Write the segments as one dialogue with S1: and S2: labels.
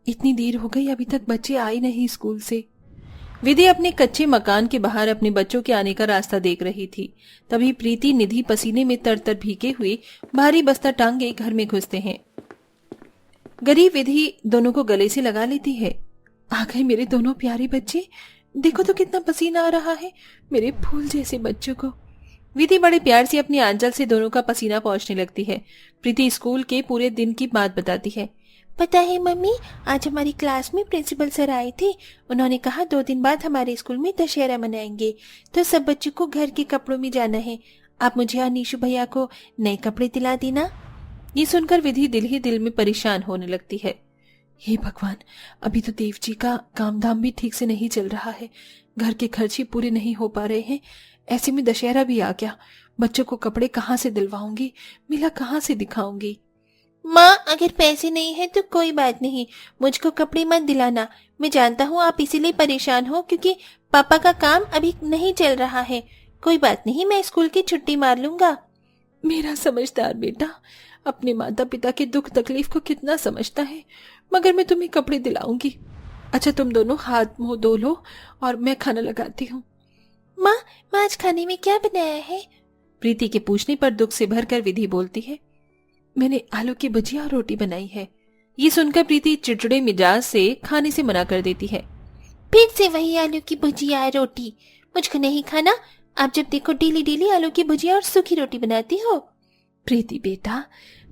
S1: इतनी देर हो गई, अभी तक बच्चे आए नहीं स्कूल से। विधि अपने कच्चे मकान के बाहर अपने बच्चों के आने का रास्ता देख रही थी। तभी प्रीति निधि पसीने में तरतर भीगे हुए भारी बस्ता टांगे घर में घुसते हैं। गरीब विधि दोनों को गले से लगा लेती है। आ गए मेरे दोनों प्यारे बच्चे, देखो तो कितना पसीना आ रहा है, मेरे फूल जैसे बच्चों को। विधि बड़े प्यार से अपनी आंचल से दोनों का पसीना पोंछने लगती है। प्रीति स्कूल के पूरे दिन की बात बताती है। पता है मम्मी, आज हमारी क्लास में प्रिंसिपल सर आए थे। उन्होंने कहा 2 दिन बाद हमारे स्कूल में दशहरा मनाएंगे, तो सब बच्चों को घर के कपड़ों में जाना है। आप मुझे और नीशू भैया को नए कपड़े दिला देना। ये सुनकर विधि दिल ही दिल में परेशान होने लगती है। हे भगवान, अभी तो देव जी का काम धाम भी ठीक से नहीं चल रहा है, घर के खर्च ही पूरे नहीं हो पा रहे हैं। ऐसे में दशहरा भी आ गया, बच्चों को कपड़े कहाँ से दिलवाऊंगी, मेला कहाँ से दिखाऊंगी। माँ, अगर पैसे नहीं है तो कोई बात नहीं, मुझको कपड़े मत दिलाना। मैं जानता हूँ आप इसीलिए परेशान हो क्योंकि पापा का काम अभी नहीं चल रहा है। कोई बात नहीं, मैं स्कूल की छुट्टी मार लूंगा। मेरा समझदार बेटा अपने माता पिता के दुख तकलीफ को कितना समझता है, मगर मैं तुम्हें कपड़े दिलाऊंगी। अच्छा, तुम दोनों हाथ मुंह धो लो और मैं खाना लगाती हूँ। माँ, आज खाने में क्या बनाया है? प्रीति के पूछने पर दुख से भरकर विधि बोलती है। मैंने आलू की भुजिया और रोटी बनाई है। ये सुनकर प्रीति चिड़चिड़े मिजाज से खाने से मना कर देती है। फिर से वही आलू की भुजिया रोटी, मुझको नहीं खाना। आप जब देखो डेली डेली आलू की भुजिया और सूखी रोटी बनाती हो। प्रीति बेटा,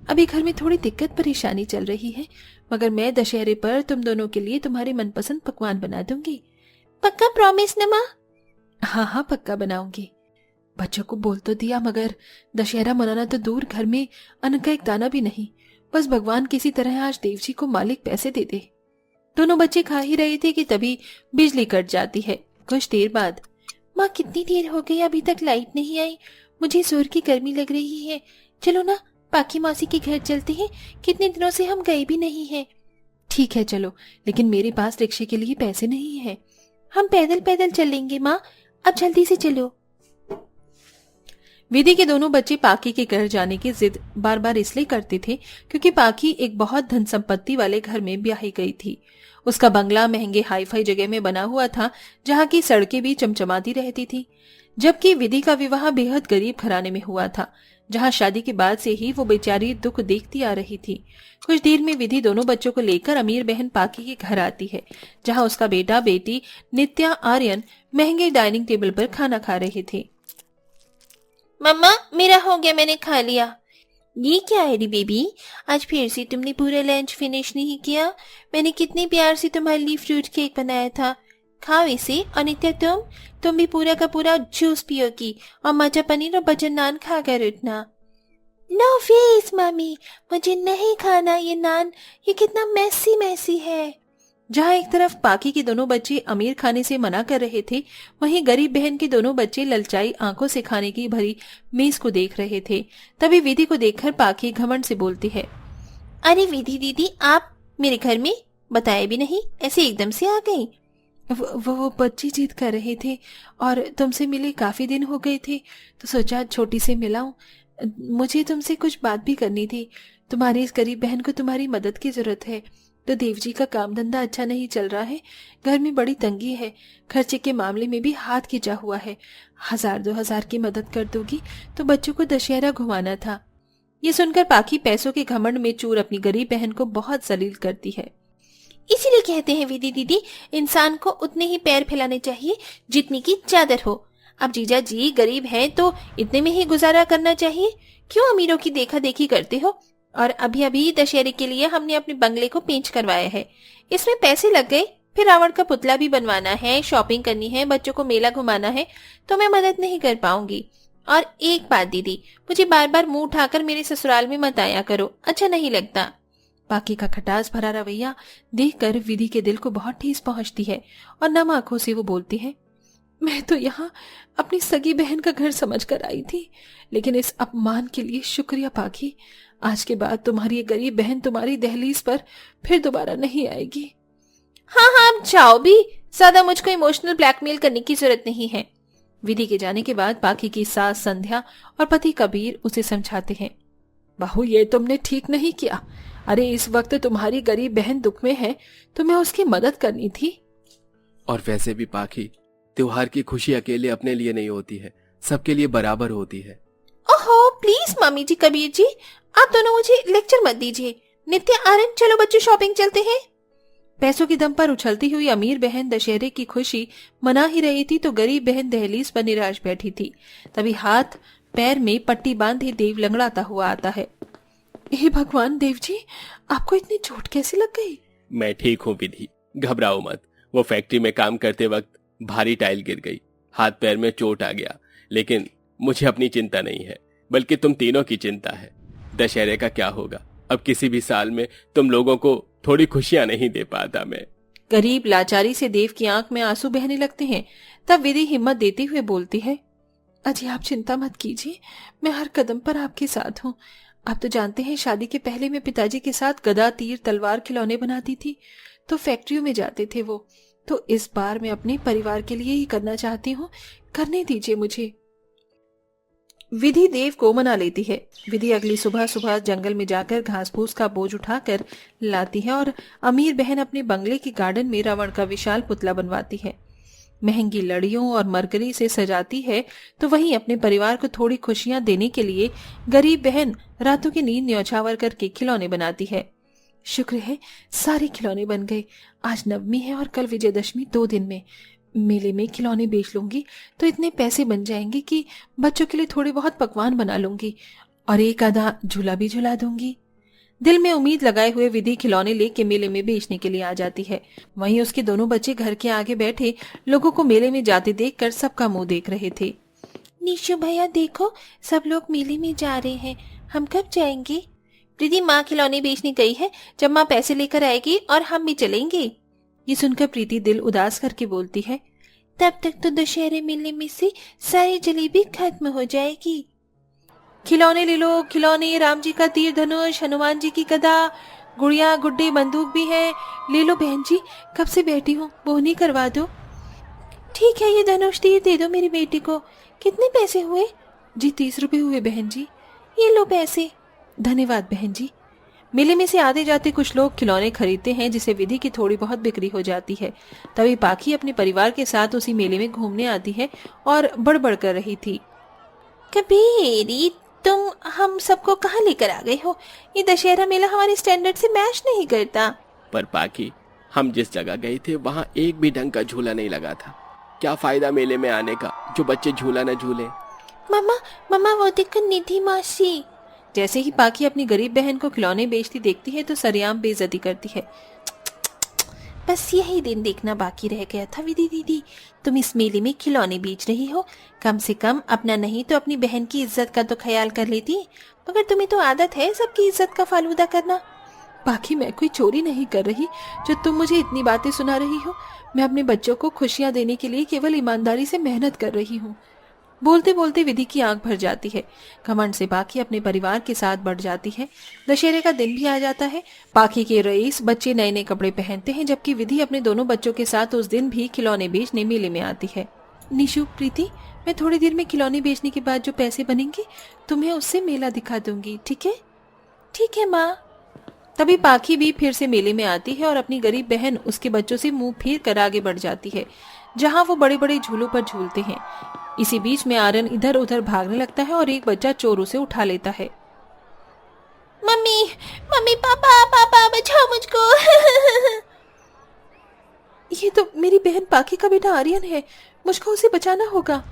S1: अभी घर में थोड़ी दिक्कत परेशानी चल रही है, मगर मैं दशहरे पर तुम दोनों के लिए तुम्हारे मनपसंद पकवान बना दूंगी। पक्का प्रॉमिस न माँ? हाँ हाँ, पक्का बनाऊंगी। बच्चों को बोल तो दिया, मगर दशहरा मनाना तो दूर, घर में अन्न का एक दाना भी नहीं। बस भगवान किसी तरह आज देव जी को मालिक पैसे दे दे। दोनों बच्चे खा ही रहे थे कि तभी बिजली कट जाती है। कुछ देर बाद, माँ कितनी देर हो गई, अभी तक लाइट नहीं आई, मुझे जोर की गर्मी लग रही है। चलो ना, पाकी मौसी के घर चलते हैं, कितने दिनों से हम गए भी नहीं हैं। ठीक है चलो, लेकिन मेरे पास रिक्शे के लिए पैसे नहीं है। हम पैदल पैदल चलेंगे माँ, अब जल्दी से चलो। विधि के दोनों बच्चे पाकी के घर जाने की जिद बार बार इसलिए करते थे क्योंकि पाकी एक बहुत धन संपत्ति वाले घर में ब्याही गई थी। उसका बंगला महंगे हाईफाई जगह में बना हुआ था, जहाँ की सड़कें भी चमचमाती रहती थी। जबकि विधि का विवाह बेहद गरीब घराने में हुआ था, जहाँ शादी के बाद से ही वो बेचारी दुख देखती आ रही थी। कुछ देर में विधि दोनों बच्चों को लेकर अमीर बहन पाकी के घर आती है, जहाँ उसका बेटा बेटी नित्या आर्यन महंगे डाइनिंग टेबल पर खाना खा रहे थे। मम्मा, मेरा हो गया, मैंने खा लिया। ये क्या है री बेबी, आज फिर से तुमने पूरा लंच फिनिश नहीं किया। मैंने कितने प्यार से तुम्हारे लिए फ्रूट केक बनाया था, खाओ इसे। और नित्या, तुम भी पूरा का पूरा जूस पियोगी और मटर पनीर और बटर नान खाकर उठना। नो फेस मम्मी, मुझे नहीं खाना ये नान, ये कितना मैसी मैसी है। जहाँ एक तरफ पाकी के दोनों बच्चे अमीर खाने से मना कर रहे थे, वहीं गरीब बहन के दोनों बच्चे ललचाई आंखों से खाने की भरी मेज को देख रहे थे। तभी विधि को देखकर पाकी घमंड से बोलती है। अरे विधि दीदी, आप मेरे घर में बताए भी नहीं, ऐसे एकदम से आ गई। वो बच्चे जिद कर रहे थे और तुमसे मिले काफी दिन हो गए थे, तो सोचा छोटी से मिलाऊं। मुझे तुमसे कुछ बात भी करनी थी। तुम्हारी इस गरीब बहन को तुम्हारी मदद की जरूरत है। तो देव जी का काम धंधा अच्छा नहीं चल रहा है, घर में बड़ी तंगी है, खर्चे के मामले में भी हाथ खिंचा हुआ है। 1000-2000 की मदद कर दोगी तो बच्चों को दशहरा घुमाना था। ये सुनकर पाकी पैसों के घमंड में चूर अपनी गरीब बहन को बहुत जलील करती है। इसीलिए कहते हैं विधि दीदी, इंसान को उतने ही पैर फैलाने चाहिए जितनी की चादर हो। अब जीजा जी गरीब हैं तो इतने में ही गुजारा करना चाहिए, क्यों अमीरों की देखा देखी करते हो। और अभी अभी दशहरे के लिए हमने अपने बंगले को पेंच करवाया है, इसमें पैसे लग गए। फिर रावण का पुतला भी बनवाना है, शॉपिंग करनी है, बच्चों को मेला घुमाना है, तो मैं मदद नहीं कर पाऊंगी। और एक बात दीदी, मुझे बार बार मुंह उठाकर मेरे ससुराल में मत आया करो, अच्छा नहीं लगता। पाकी का खटास भरा रवैया देखकर विधि के दिल को बहुत ठेस पहुंचती है और नम आंखों से वो बोलती है। मैं तो यहाँ अपनी सगी बहन का घर समझकर आई थी, लेकिन इस अपमान के लिए शुक्रिया पाकी। आज के बाद तुम्हारी ये गरीब बहन तुम्हारी दहलीज पर फिर दोबारा नहीं आएगी। हाँ हाँ, अब जाओ भी, ज्यादा मुझको इमोशनल ब्लैकमेल करने की जरूरत नहीं है। विधि के जाने के बाद पाकी की सास संध्या और पति कबीर उसे समझाते हैं। बहू, ये तुमने ठीक नहीं किया। अरे इस वक्त तुम्हारी गरीब बहन दुख में है, तुम्हें उसकी मदद करनी थी।
S2: और वैसे भी पाखी, त्योहार की खुशी अकेले अपने लिए नहीं होती है, सबके लिए बराबर होती है।
S1: ओहो प्लीज मम्मी जी, कबीर जी, आप दोनों मुझे लेक्चर मत दीजिए। नित्य, आर्यन, चलो बच्चों शॉपिंग चलते हैं। पैसों के दम पर उछलती हुई अमीर बहन दशहरे की खुशी मना ही रही थी तो गरीब बहन दहलीज पर निराश बैठी थी। तभी हाथ पैर में पट्टी बांधे देव लंगड़ाता हुआ आता है। हे भगवान देव जी, आपको इतनी चोट कैसे लग गई?
S2: मैं ठीक हूँ विधि, घबराओ मत। वो फैक्ट्री में काम करते वक्त भारी टाइल गिर गई, हाथ पैर में चोट आ गया। लेकिन मुझे अपनी चिंता नहीं है, बल्कि तुम तीनों की चिंता है। दशहरे का क्या होगा? अब किसी भी साल में तुम लोगों को थोड़ी खुशियां नहीं दे पाता मैं।
S1: गरीब लाचारी से देव की आंख में आंसू बहने लगते हैं। तब विधि हिम्मत देते हुए बोलती है, अजी आप चिंता मत कीजिए, मैं हर कदम पर आपके साथ हूँ। आप तो जानते हैं शादी के पहले मैं पिताजी के साथ गदा, तीर, तलवार, खिलौने बनाती थी, तो फैक्ट्रियों में जाते थे वो। तो इस बार मैं अपने परिवार के लिए ही करना चाहती हूँ, करने दीजिए मुझे। विधि देव को मना लेती है। विधि अगली सुबह सुबह जंगल में जाकर घास फूस का बोझ उठाकर लाती है और अमीर बहन अपने बंगले के गार्डन में रावण का विशाल पुतला बनवाती है, महंगी लड़ियों और मरकरी से सजाती है। तो वहीं अपने परिवार को थोड़ी खुशियां देने के लिए गरीब बहन रातों की नींद न्यौछावर करके खिलौने बनाती है। शुक्र है सारे खिलौने बन गए। आज नवमी है और कल विजयदशमी, 2 दिन में मेले में खिलौने बेच लूंगी तो इतने पैसे बन जाएंगे कि बच्चों के लिए थोड़े बहुत पकवान बना लूंगी और एक आधा झूला भी झुला दूंगी। दिल में उम्मीद लगाए हुए विधि खिलौने लेके मेले में बेचने के लिए आ जाती है। वहीं उसके दोनों बच्चे घर के आगे बैठे लोगों को मेले में जाते देखकर सबका मुंह देख रहे थे। निशु भैया देखो, सब लोग मेले में जा रहे हैं, हम कब जाएंगे? प्रीति, माँ खिलौने बेचने गई है, जब माँ पैसे लेकर आएगी और हम भी चलेंगे। ये सुनकर प्रीति दिल उदास करके बोलती है, तब तक तो दशहरे मेले में से सारी जलेबी खत्म हो जाएगी। खिलौने ले लो, खिलौने, राम जी का तीर धनुष, हनुमान जी की गदा, गुड़िया, गुड्डे, बंदूक भी है, ले लो बहन जी, कब से बैठी हूँ, बोहनी करवा दो। ठीक है, ये धनुष तीर दे दो मेरी बेटी को। कितने पैसे हुए? जी 30 रुपए हुए बहन जी। ये लो पैसे। धन्यवाद बहन जी। मेले में से आते जाते कुछ लोग खिलौने खरीदते हैं, जिसे विधि की थोड़ी बहुत बिक्री हो जाती है। तभी पाखी अपने परिवार के साथ उसी मेले में घूमने आती है और बड़बड़ कर रही थी, कबीरी तुम हम सबको कहाँ लेकर आ गए हो? ये दशहरा मेला हमारे स्टैंडर्ड से मैच नहीं करता।
S2: पर पाखी, हम जिस जगह गए थे वहाँ एक भी ढंग का झूला नहीं लगा था। क्या फायदा मेले में आने का जो बच्चे झूला न झूले।
S1: मम्मा मम्मा, वो देखो निधि मासी। जैसे ही पाखी अपनी गरीब बहन को खिलौने बेचती देखती है तो सरेआम बेइज्जती करती है। बस यही दिन देखना बाकी रह गया था विधि दीदी, तुम इस मेले में खिलौने बेच रही हो, कम से कम अपना नहीं तो अपनी बहन की इज्जत का तो ख्याल कर लेती, मगर तुम्हें तो आदत है सबकी इज्जत का फालूदा करना। बाकी मैं कोई चोरी नहीं कर रही जो तुम मुझे इतनी बातें सुना रही हो। मैं अपने बच्चों को खुशियां देने के लिए केवल ईमानदारी से मेहनत कर रही हूँ। बोलते बोलते विधि की आंख भर जाती है। घमंड से पाखी अपने परिवार के साथ बढ़ जाती है। दशहरे का दिन भी आ जाता है। पाखी के रईस बच्चे नए नए कपड़े पहनते हैं, जबकि विधि अपने दोनों बच्चों के साथ उस दिन भी खिलौने बेचने मेले में आती है। निशु, प्रीति, मैं थोड़ी देर में खिलौने बेचने के बाद जो पैसे बनेंगे तुम्हें उससे मेला दिखा दूंगी, ठीक है? ठीक है माँ। तभी पाखी भी फिर से मेले में आती है और अपनी गरीब बहन उसके बच्चों से मुंह फेर कर आगे बढ़ जाती है, जहाँ वो बड़े बड़े झूलों पर झूलते हैं। इसी बीच में आर्यन इधर उधर भागने लगता है और एक बच्चा चोरों से उठा लेता है। मम्मी मम्मी, पापा पापा, बचाओ मुझको। ये तो मेरी बहन पाखी का बेटा आर्यन है, मुझको उसे बचाना होगा।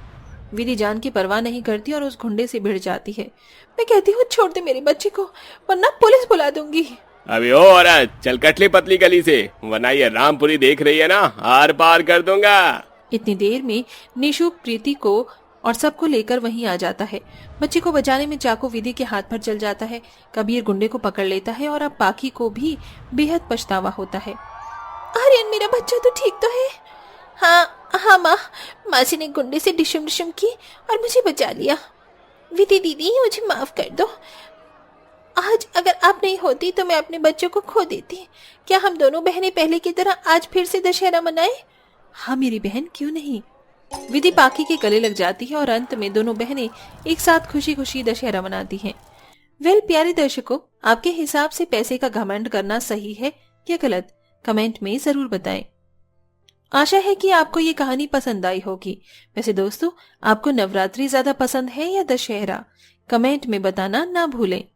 S1: विधि जान की परवाह नहीं करती और उस गुंडे से भिड़ जाती है। मैं कहती हूँ छोड़ दे मेरे बच्चे को, वरना पुलिस बुला दूंगी।
S2: अबे ओ औरत, चल कटली पतली गली से, वरना ये रामपुरी देख रही है ना, आर पार कर दूंगा।
S1: इतनी देर में निशु प्रीति को और सबको लेकर वहीं आ जाता है। बच्चे को बचाने में चाकू विधि के हाथ पर चल जाता है। कबीर गुंडे को पकड़ लेता है और अब पाखी को भी बेहद पछतावा होता है। आर्यन, मेरा बच्चा तो ठीक तो है? हाँ माँ, मासी ने गुंडे से डिशम डिशम की और मुझे बचा लिया। विधि दीदी, मुझे माफ कर दो। आज अगर आप नहीं होती तो मैं अपने बच्चों को खो देती। क्या हम दोनों बहनें पहले की तरह आज फिर से दशहरा मनाएं? हाँ मेरी बहन, क्यों नहीं। विधि पाखी के गले लग जाती है और अंत में दोनों बहनें एक साथ खुशी खुशी दशहरा मनाती हैं। वेल प्यारे दर्शकों, आपके हिसाब से पैसे का घमंड करना सही है या गलत? कमेंट में जरूर बताएं। आशा है कि आपको ये कहानी पसंद आई होगी। वैसे दोस्तों, आपको नवरात्रि ज्यादा पसंद है या दशहरा? कमेंट में बताना ना भूलें।